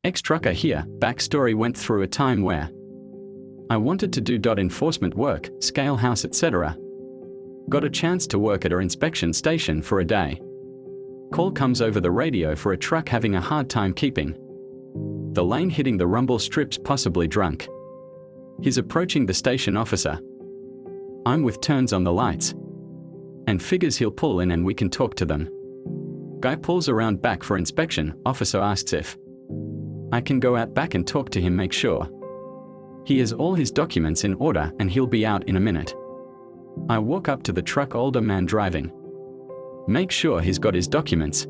Ex-trucker here. Backstory: went through a time where I wanted to do enforcement work, scale house, etc. Got a chance to work at a inspection station for a day. Call comes over the radio for a truck having a hard time keeping the lane, hitting the rumble strips, possibly drunk. He's approaching the station officer. I'm with, turns on the lights and figures he'll pull in and we can talk to them. Guy pulls around back for inspection. Officer asks if I can go out back and talk to him, make sure he has all his documents in order and he'll be out in a minute. I walk up to the truck, older man driving. Make sure he's got his documents.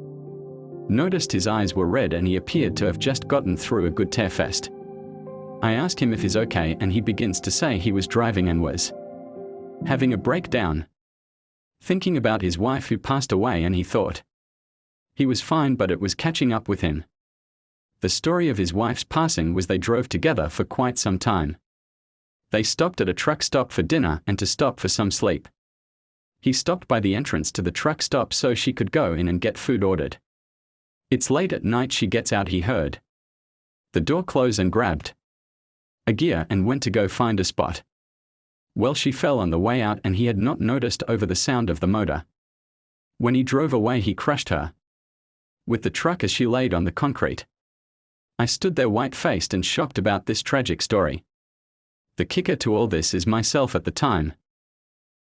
Noticed his eyes were red and he appeared to have just gotten through a good tear fest. I ask him if he's okay and he begins to say he was driving and was having a breakdown, thinking about his wife who passed away, and he thought he was fine but it was catching up with him. The story of his wife's passing was they drove together for quite some time. They stopped at a truck stop for dinner and to stop for some sleep. He stopped by the entrance to the truck stop so she could go in and get food ordered. It's late at night, she gets out, he heard the door close and grabbed a gear and went to go find a spot. Well, she fell on the way out and he had not noticed over the sound of the motor. When he drove away, he crushed her with the truck as she laid on the concrete. I stood there white-faced and shocked about this tragic story. The kicker to all this is myself at the time,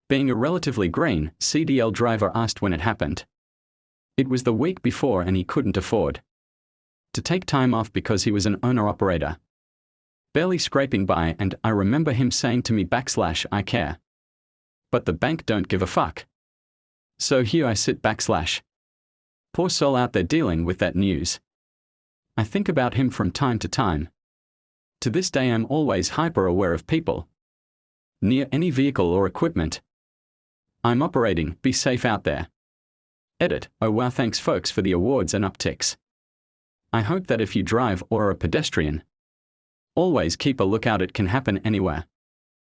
being a relatively green CDL driver, asked when it happened. It was the week before and he couldn't afford to take time off because he was an owner-operator, barely scraping by, and I remember him saying to me / I care, but the bank don't give a fuck. So here I sit / poor soul out there dealing with that news. I think about him from time to time. To this day I'm always hyper aware of people near any vehicle or equipment I'm operating. Be safe out there. Edit. Oh wow, thanks folks for the awards and upticks. I hope that if you drive or are a pedestrian, always keep a lookout, it can happen anywhere.